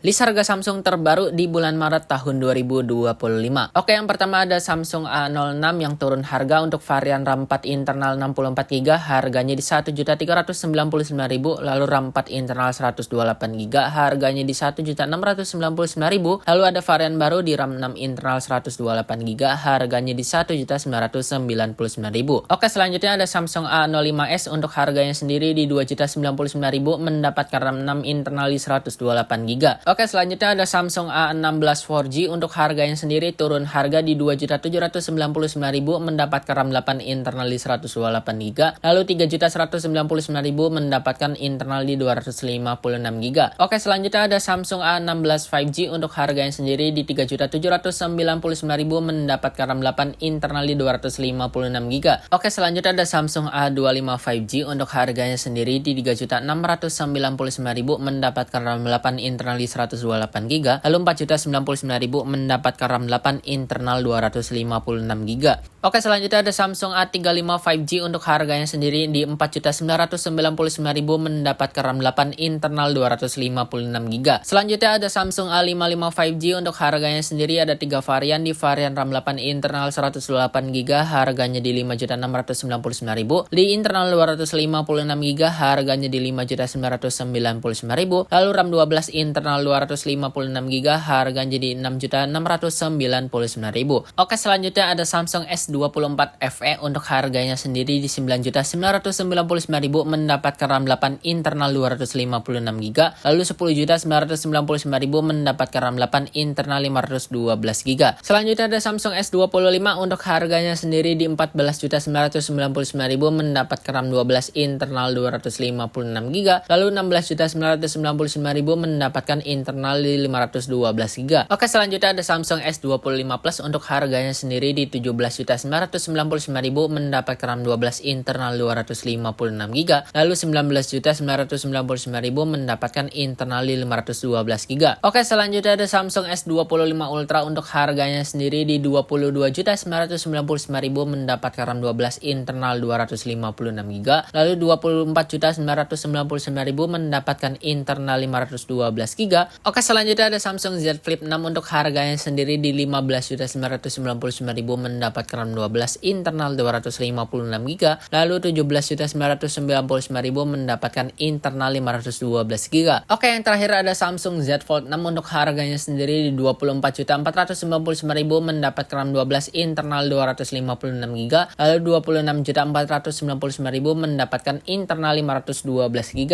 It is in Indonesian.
List harga Samsung terbaru di bulan Maret tahun 2025. Oke, yang pertama ada Samsung A06 yang turun harga untuk varian RAM 4 internal 64GB harganya di Rp1.399.000, lalu RAM 4 internal 128GB harganya di Rp1.699.000, lalu ada varian baru di RAM 6 internal 128GB harganya di Rp1.799.000. Oke, selanjutnya ada Samsung A05s untuk harganya sendiri di Rp2.099.000 mendapatkan RAM 6 internal di 128GB. Oke, selanjutnya ada Samsung A16 4G untuk harganya sendiri turun harga di Rp2.799.000 mendapatkan RAM 8 internal di 128GB, lalu Rp3.199.000 mendapatkan internal di 256GB. Oke, selanjutnya ada Samsung A16 5G untuk harganya sendiri di Rp3.799.000 mendapatkan RAM 8 internal di 256GB. Oke, selanjutnya ada Samsung A25 5G untuk harganya sendiri di Rp3.699.000 mendapatkan RAM 8 internal di 128GB, lalu Rp4.099.000 mendapatkan RAM 8 internal 256GB. Oke, selanjutnya ada Samsung A35 5G untuk harganya sendiri di Rp4.999.000 mendapatkan RAM 8 internal 256GB. Selanjutnya ada Samsung A55 5G untuk harganya sendiri ada 3 varian, di varian RAM 8 internal 128GB harganya di Rp5.699.000, di internal 256GB harganya di Rp5.999.000, lalu RAM 12 internal 256GB harganya di Rp6.699.000. Oke, selanjutnya ada Samsung S24 FE untuk harganya sendiri di Rp9.999.000 mendapatkan RAM 8 internal 256GB, lalu Rp10.999.000 mendapatkan RAM 8 internal 512GB. Selanjutnya ada Samsung S25 untuk harganya sendiri di Rp14.999.000 mendapatkan RAM 12 internal 256GB, lalu Rp16.999.000 mendapatkan internal di 512GB. Oke, selanjutnya ada Samsung S25 Plus untuk harganya sendiri di Rp17.999.000 mendapatkan RAM 12 internal 256GB, lalu Rp19.999.000 mendapatkan internal di 512GB. Oke, selanjutnya ada Samsung S25 Ultra untuk harganya sendiri di Rp22.999.000 mendapatkan RAM 12 internal 256GB, lalu Rp24.999.000 mendapatkan internal 512GB. Oke, selanjutnya ada Samsung Z Flip 6 untuk harganya sendiri di Rp15.999.000 mendapatkan RAM 12 internal 256GB, lalu Rp17.999.000 mendapatkan internal 512GB. Oke, yang terakhir ada Samsung Z Fold 6 untuk harganya sendiri di Rp24.499.000 mendapatkan RAM 12 internal 256GB, lalu Rp26.499.000 mendapatkan internal 512GB.